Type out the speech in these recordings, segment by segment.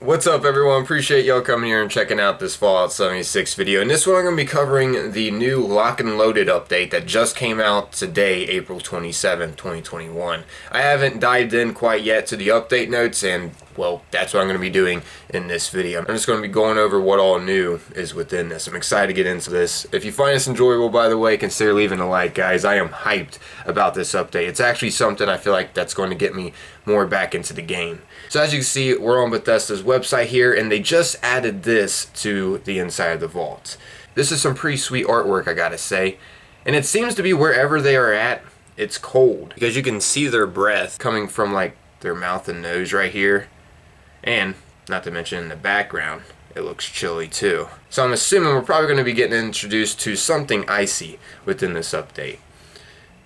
What's up everyone, appreciate y'all coming here and checking out this Fallout 76 video. In this one I'm going to be covering the new Lock and Loaded update that just came out today, April 27, 2021. I haven't dived in quite yet to the update notes, and well, that's what I'm going to be doing in this video. I'm just going to be going over what all new is within this. I'm excited to get into this. If you find this enjoyable, by the way, consider leaving a like, guys. I am hyped about this update. It's actually something I feel like that's going to get me more back into the game. So as you can see, we're on Bethesda's website here, and they just added this to the inside of the vault. This is some pretty sweet artwork, I gotta say. And it seems to be wherever they are at, it's cold, because you can see their breath coming from like their mouth and nose right here. And not to mention in the background, it looks chilly too. So I'm assuming we're probably going to be getting introduced to something icy within this update.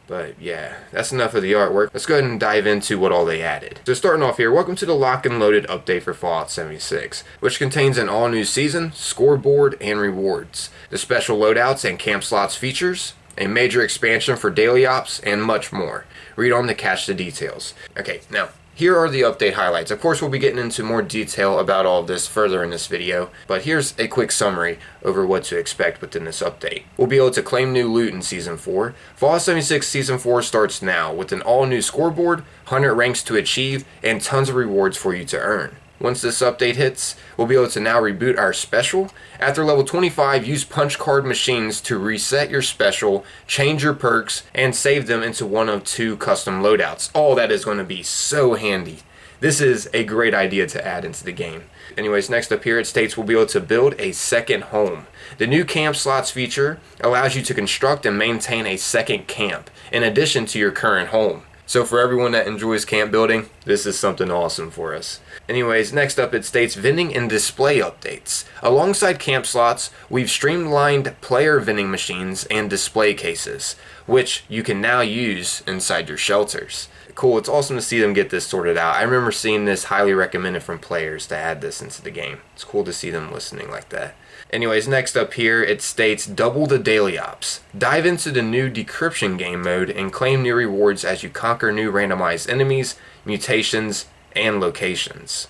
But yeah, that's enough of the artwork. Let's go ahead and dive into what all they added. So starting off here, welcome to the Lock and Loaded update for Fallout 76, which contains an all-new season, scoreboard, and rewards, the special loadouts and camp slots features, a major expansion for daily ops, and much more. Read on to catch the details. Okay, now, here are the update highlights. Of course, we'll be getting into more detail about all of this further in this video, but here's a quick summary over what to expect within this update. We'll be able to claim new loot in Season 4. Fallout 76 Season 4 starts now with an all-new scoreboard, 100 ranks to achieve, and tons of rewards for you to earn. Once this update hits, we'll be able to now reboot our special. After level 25, use punch card machines to reset your special, change your perks, and save them into one of 2 custom loadouts. All that is going to be so handy. This is a great idea to add into the game. Anyways, next up here it states we'll be able to build a second home. The new camp slots feature allows you to construct and maintain a second camp in addition to your current home. So for everyone that enjoys camp building, this is something awesome for us. Anyways, next up it states vending and display updates. Alongside camp slots, we've streamlined player vending machines and display cases, which you can now use inside your shelters. Cool, it's awesome to see them get this sorted out. I remember seeing this highly recommended from players to add this into the game. It's cool to see them listening like that. Anyways, next up here it states double the daily ops. Dive into the new decryption game mode and claim new rewards as you conquer new randomized enemies, mutations, and locations.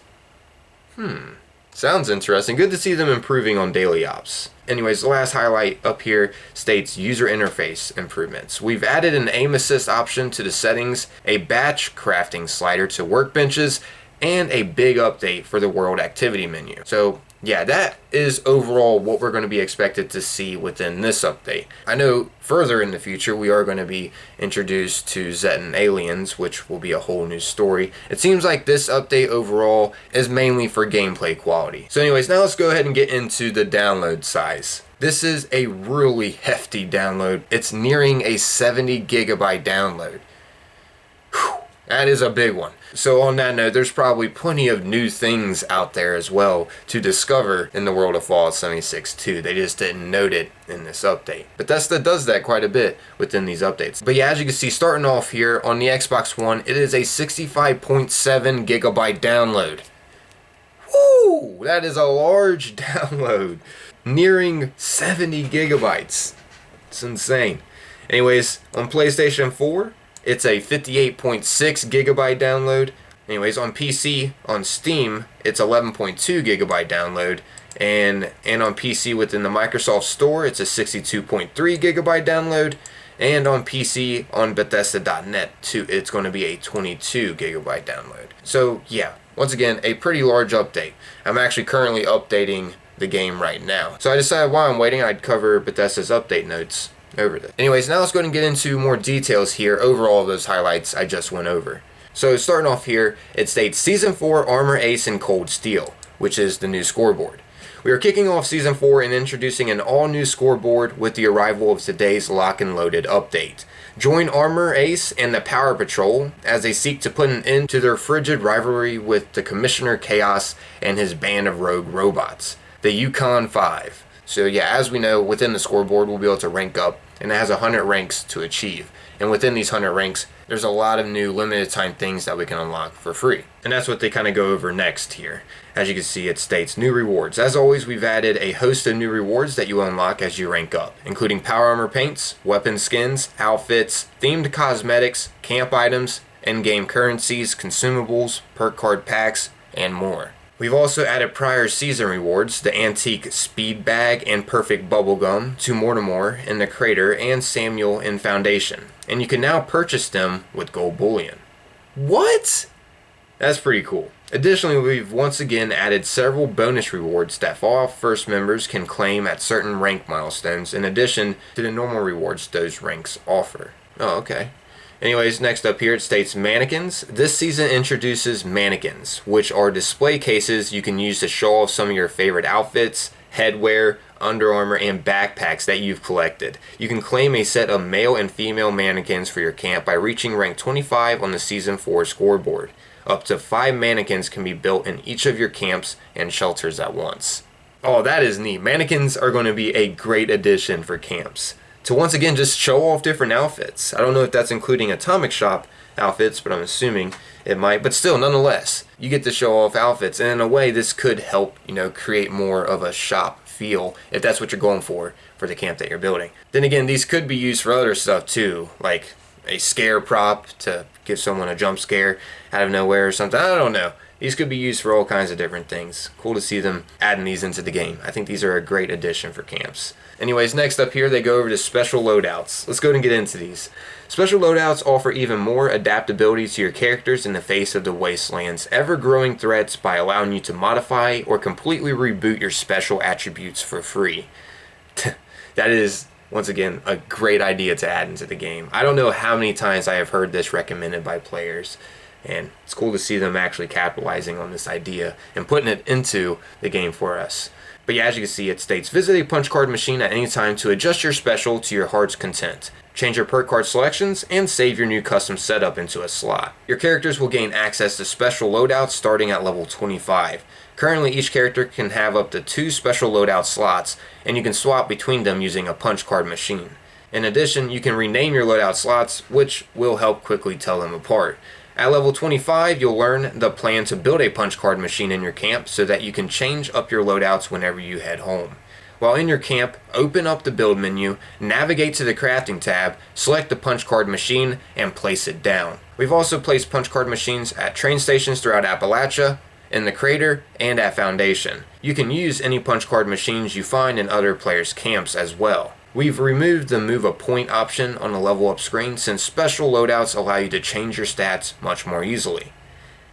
Sounds interesting. Good to see them improving on daily ops. Anyways, the last highlight up here states user interface improvements. We've added an aim assist option to the settings, a batch crafting slider to workbenches, and a big update for the world activity menu. So yeah, that is overall what we're going to be expected to see within this update. I know further in the future we are going to be introduced to Zetan aliens, which will be a whole new story. It seems like this update overall is mainly for gameplay quality. So anyways, now let's go ahead and get into the download size. This is a really hefty download. It's nearing a 70 gigabyte download. That is a big one. So on that note, there's probably plenty of new things out there as well to discover in the world of Fallout 76 too. They just didn't note it in this update. Bethesda does that quite a bit within these updates. But yeah, as you can see, starting off here on the Xbox One, it is a 65.7 gigabyte download. Woo! That is a large download. Nearing 70 gigabytes. It's insane. Anyways, on PlayStation 4, it's a 58.6 gigabyte download. Anyways, on PC, on Steam, it's 11.2 gigabyte download. And on PC within the Microsoft Store, it's a 62.3 gigabyte download. And on PC on Bethesda.net, it's going to be a 22 gigabyte download. So yeah, once again, a pretty large update. I'm actually currently updating the game right now. So I decided while I'm waiting, I'd cover Bethesda's update notes over this. Anyways, now let's go ahead and get into more details here over all of those highlights I just went over. So starting off here, it states Season 4 Armor Ace and Cold Steel, which is the new scoreboard. We are kicking off Season 4 and introducing an all-new scoreboard with the arrival of today's Lock and Loaded update. Join Armor Ace and the Power Patrol as they seek to put an end to their frigid rivalry with the Commissioner Chaos and his band of rogue robots, the Yukon 5. So yeah, as we know, within the scoreboard we'll be able to rank up, and it has 100 ranks to achieve. And within these 100 ranks, there's a lot of new limited time things that we can unlock for free. And that's what they kind of go over next here. As you can see, it states new rewards. As always, we've added a host of new rewards that you unlock as you rank up, including power armor paints, weapon skins, outfits, themed cosmetics, camp items, in-game currencies, consumables, perk card packs, and more. We've also added prior season rewards, the Antique Speed Bag and Perfect Bubblegum, to Mortimer in the Crater and Samuel in Foundation. And you can now purchase them with gold bullion. What? That's pretty cool. Additionally, we've once again added several bonus rewards that Fallout First members can claim at certain rank milestones, in addition to the normal rewards those ranks offer. Oh, okay. Anyways, next up here it states Mannequins. This season introduces Mannequins, which are display cases you can use to show off some of your favorite outfits, headwear, Under Armour, and backpacks that you've collected. You can claim a set of male and female mannequins for your camp by reaching rank 25 on the Season 4 scoreboard. Up to 5 mannequins can be built in each of your camps and shelters at once. Oh, that is neat. Mannequins are going to be a great addition for camps, to once again just show off different outfits. I don't know if that's including Atomic Shop outfits, but I'm assuming it might. But still, nonetheless, you get to show off outfits, and in a way this could help, create more of a shop feel, if that's what you're going for the camp that you're building. Then again, these could be used for other stuff too, like a scare prop to give someone a jump scare out of nowhere or something. I don't know. These could be used for all kinds of different things. Cool to see them adding these into the game. I think these are a great addition for camps. Anyways, next up here they go over to special loadouts. Let's go ahead and get into these. Special loadouts offer even more adaptability to your characters in the face of the Wasteland's ever-growing threats by allowing you to modify or completely reboot your special attributes for free. That is, once again, a great idea to add into the game. I don't know how many times I have heard this recommended by players, and it's cool to see them actually capitalizing on this idea and putting it into the game for us. But yeah, as you can see, it states, visit a punch card machine at any time to adjust your special to your heart's content. Change your perk card selections, and save your new custom setup into a slot. Your characters will gain access to special loadouts starting at level 25. Currently, each character can have up to 2 special loadout slots, and you can swap between them using a punch card machine. In addition, you can rename your loadout slots, which will help quickly tell them apart. At level 25, you'll learn the plan to build a punch card machine in your camp so that you can change up your loadouts whenever you head home. While in your camp, open up the build menu, navigate to the crafting tab, select the punch card machine, and place it down. We've also placed punch card machines at train stations throughout Appalachia, in the Crater, and at Foundation. You can use any punch card machines you find in other players' camps as well. We've removed the move a point option on the level up screen since special loadouts allow you to change your stats much more easily.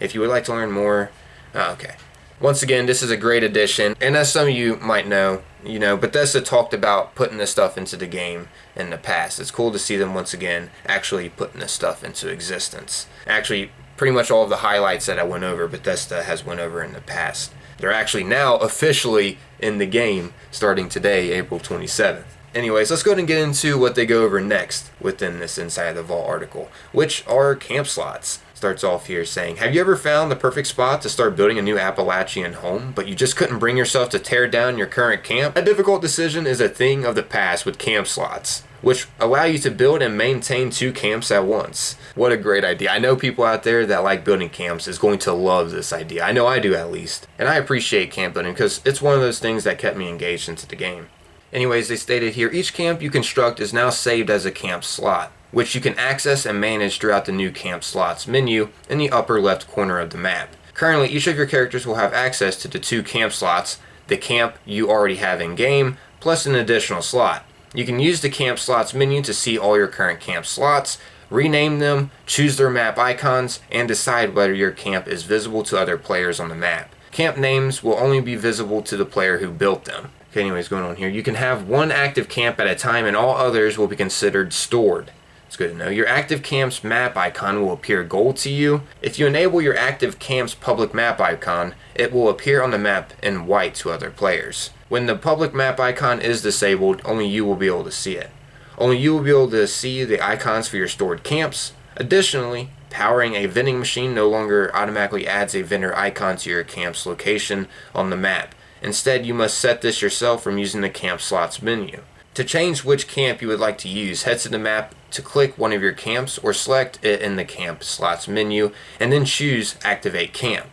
If you would like to learn more, okay. Once again, this is a great addition, and as some of you might know, Bethesda talked about putting this stuff into the game in the past. It's cool to see them once again actually putting this stuff into existence. Actually, pretty much all of the highlights that I went over, Bethesda has went over in the past. They're actually now officially in the game starting today, April 27th. Anyways, let's go ahead and get into what they go over next within this Inside the Vault article, which are camp slots. Starts off here saying, have you ever found the perfect spot to start building a new Appalachian home, but you just couldn't bring yourself to tear down your current camp? A difficult decision is a thing of the past with camp slots, which allow you to build and maintain 2 camps at once. What a great idea. I know people out there that like building camps is going to love this idea. I know I do, at least. And I appreciate camp building because it's one of those things that kept me engaged into the game. Anyways, they stated here, each camp you construct is now saved as a camp slot, which you can access and manage throughout the new camp slots menu in the upper left corner of the map. Currently, each of your characters will have access to the 2 camp slots, the camp you already have in game, plus an additional slot. You can use the camp slots menu to see all your current camp slots, rename them, choose their map icons, and decide whether your camp is visible to other players on the map. Camp names will only be visible to the player who built them. Okay, anyways, going on here. You can have 1 active camp at a time and all others will be considered stored. It's good to know. Your active camp's map icon will appear gold to you. If you enable your active camp's public map icon, it will appear on the map in white to other players. When the public map icon is disabled, only you will be able to see it. Only you will be able to see the icons for your stored camps. Additionally, powering a vending machine no longer automatically adds a vendor icon to your camp's location on the map. Instead, you must set this yourself from using the camp slots menu. To change which camp you would like to use, head to the map to click one of your camps or select it in the camp slots menu and then choose Activate Camp.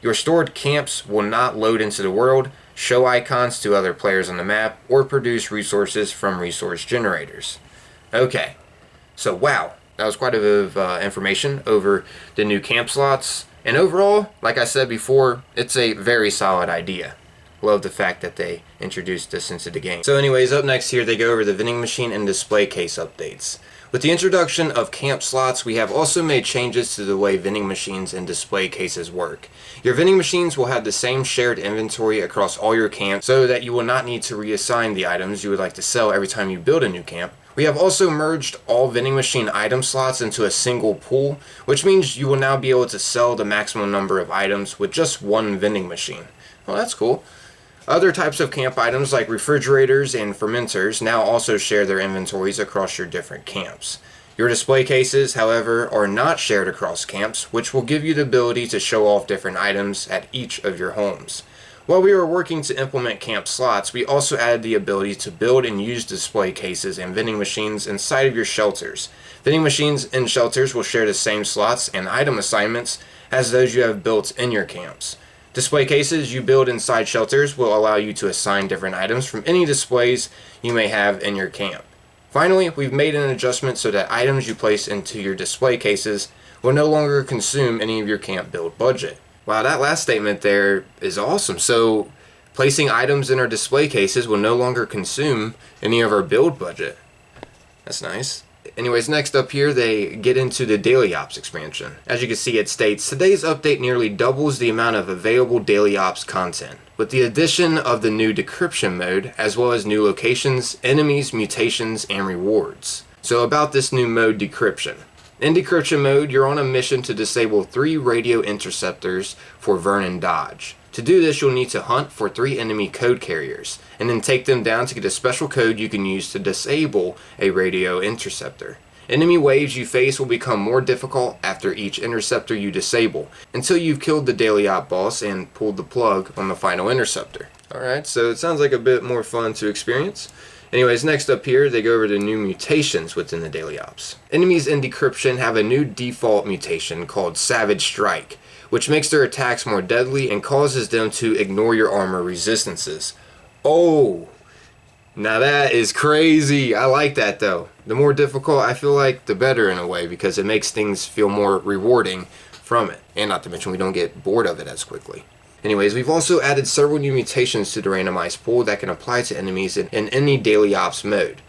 Your stored camps will not load into the world, show icons to other players on the map, or produce resources from resource generators. Okay, so wow, that was quite a bit of information over the new camp slots And overall, like I said before, it's a very solid idea. Love the fact that they introduced this into the game. So anyways, up next here they go over the vending machine and display case updates. With the introduction of camp slots, we have also made changes to the way vending machines and display cases work. Your vending machines will have the same shared inventory across all your camps so that you will not need to reassign the items you would like to sell every time you build a new camp. We have also merged all vending machine item slots into a single pool, which means you will now be able to sell the maximum number of items with just one vending machine. Well, that's cool. Other types of camp items like refrigerators and fermenters now also share their inventories across your different camps. Your display cases, however, are not shared across camps, which will give you the ability to show off different items at each of your homes. While we were working to implement camp slots, we also added the ability to build and use display cases and vending machines inside of your shelters. Vending machines and shelters will share the same slots and item assignments as those you have built in your camps. Display cases you build inside shelters will allow you to assign different items from any displays you may have in your camp. Finally, we've made an adjustment so that items you place into your display cases will no longer consume any of your camp build budget. Wow, that last statement there is awesome. So, placing items in our display cases will no longer consume any of our build budget. That's nice. Anyways, next up here, they get into the Daily Ops expansion. As you can see, it states, today's update nearly doubles the amount of available Daily Ops content, with the addition of the new decryption mode, as well as new locations, enemies, mutations, and rewards. So about this new mode, decryption. In decryption mode, you're on a mission to disable 3 radio interceptors for Vernon Dodge. To do this, you'll need to hunt for 3 enemy code carriers, and then take them down to get a special code you can use to disable a radio interceptor. Enemy waves you face will become more difficult after each interceptor you disable, until you've killed the Daily Op boss and pulled the plug on the final interceptor. Alright, so it sounds like a bit more fun to experience. Anyways, next up here, they go over the new mutations within the Daily Ops. Enemies in decryption have a new default mutation called Savage Strike, which makes their attacks more deadly and causes them to ignore your armor resistances. Oh, now that is crazy. I like that though. The more difficult I feel like, the better in a way, because it makes things feel more rewarding from it. And not to mention we don't get bored of it as quickly. Anyways, we've also added several new mutations to the randomized pool that can apply to enemies in any Daily Ops mode,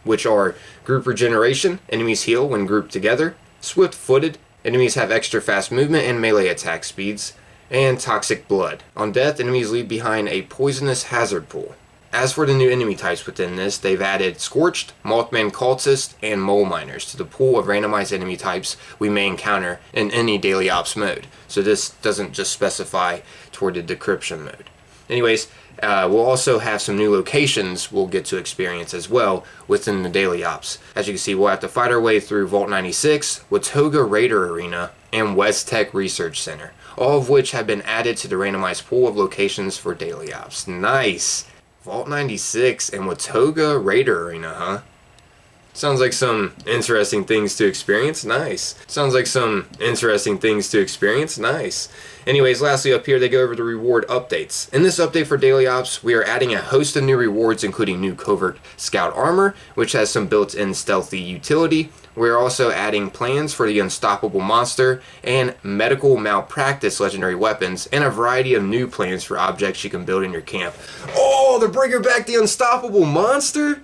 which are Group Regeneration, enemies heal when grouped together, Swift-footed, enemies have extra fast movement and melee attack speeds, and Toxic Blood. On death, enemies leave behind a poisonous hazard pool. As for the new enemy types within this, they've added Scorched, Mothman Cultist, and Mole Miners to the pool of randomized enemy types we may encounter in any Daily Ops mode. So this doesn't just specify toward the decryption mode. Anyways, we'll also have some new locations we'll get to experience as well within the Daily Ops. As you can see, we'll have to fight our way through Vault 96, Watoga Raider Arena, and West Tech Research Center, all of which have been added to the randomized pool of locations for Daily Ops. Nice! Vault 96 and Watoga Raider Arena, huh? Sounds like some interesting things to experience. Nice. Sounds like some interesting things to experience. Nice. Anyways, lastly up here they go over the reward updates. In this update for Daily Ops, we are adding a host of new rewards, including new Covert Scout Armor, which has some built-in stealthy utility. We're also adding plans for the Unstoppable Monster and Medical Malpractice legendary weapons, and a variety of new plans for objects you can build in your camp. Oh, they're bringing back the Unstoppable Monster?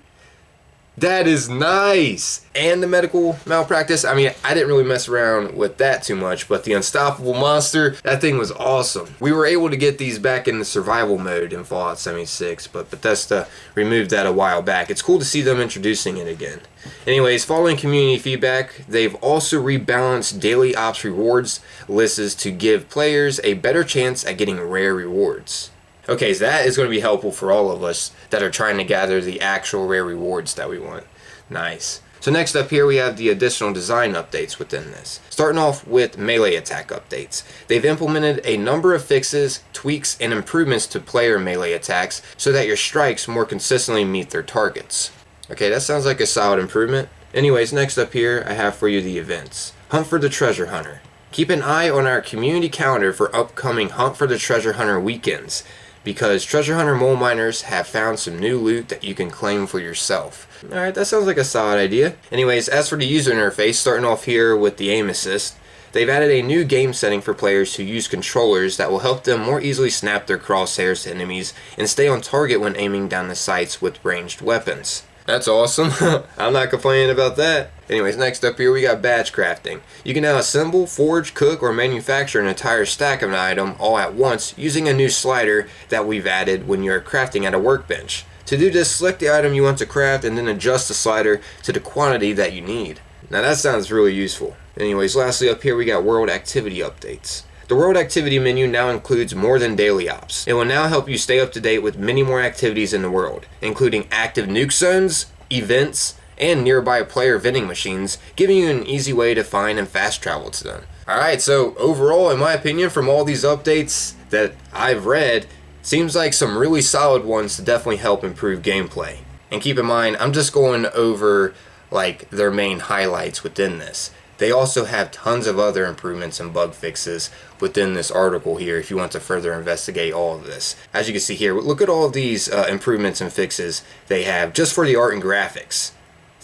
That is nice! And the Medical Malpractice, I mean, I didn't really mess around with that too much, but the Unstoppable Monster, that thing was awesome. We were able to get these back in the survival mode in Fallout 76, but Bethesda removed that a while back. It's cool to see them introducing it again. Anyways, following community feedback, they've also rebalanced Daily Ops rewards lists to give players a better chance at getting rare rewards. Okay, so that is going to be helpful for all of us that are trying to gather the actual rare rewards that we want. Nice. So next up here we have the additional design updates within this. Starting off with melee attack updates. They've implemented a number of fixes, tweaks, and improvements to player melee attacks so that your strikes more consistently meet their targets. Okay, that sounds like a solid improvement. Anyways, next up here I have for you the events. Hunt for the Treasure Hunter. Keep an eye on our community calendar for upcoming Hunt for the Treasure Hunter weekends, because treasure hunter mole miners have found some new loot that you can claim for yourself. Alright, that sounds like a solid idea. Anyways, as for the user interface, starting off here with the aim assist, They've added a new game setting for players who use controllers that will help them more easily snap their crosshairs to enemies and stay on target when aiming down the sights with ranged weapons. That's awesome. I'm not complaining about that. Anyways, next up here we got batch crafting. You can now assemble, forge, cook, or manufacture an entire stack of an item all at once using a new slider that we've added when you're crafting at a workbench. To do this, select the item you want to craft and then adjust the slider to the quantity that you need. Now that sounds really useful. Anyways, lastly up here we got world activity updates. The world activity menu now includes more than daily ops. It will now help you stay up to date with many more activities in the world, including active nuke zones, events, and nearby player vending machines, giving you an easy way to find and fast travel to them. Alright, so overall, in my opinion, from all these updates that I've read, seems like some really solid ones to definitely help improve gameplay. And keep in mind, I'm just going over like their main highlights within this. They also have tons of other improvements and bug fixes within this article here if you want to further investigate all of this. As you can see here, look at all of these improvements and fixes they have just for the art and graphics.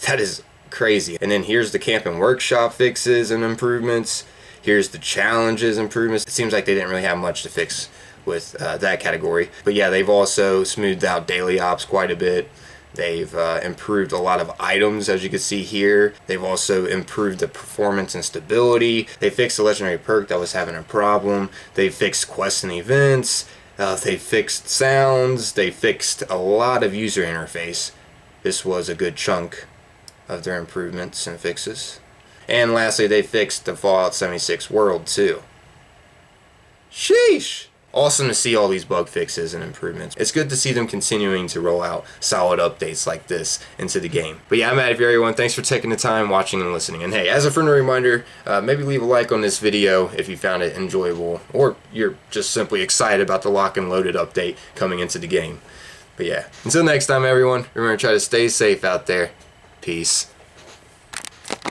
That is crazy. And then here's the camp and workshop fixes and improvements. Here's the challenges improvements. It seems like they didn't really have much to fix with that category. But yeah, they've also smoothed out daily ops quite a bit. They've improved a lot of items, as you can see here. They've also improved the performance and stability. They fixed the legendary perk that was having a problem. They fixed quests and events. They fixed sounds. They fixed a lot of user interface. This was a good chunk of their improvements and fixes. And lastly, they fixed the Fallout 76 world too. Sheesh! Awesome to see all these bug fixes and improvements. It's good to see them continuing to roll out solid updates like this into the game. But yeah, I'm out of here, everyone. Thanks for taking the time watching and listening. And hey, as a friendly reminder, maybe leave a like on this video if you found it enjoyable, or you're just simply excited about the Lock and Loaded update coming into the game. But yeah, until next time, everyone, remember to try to stay safe out there. Peace.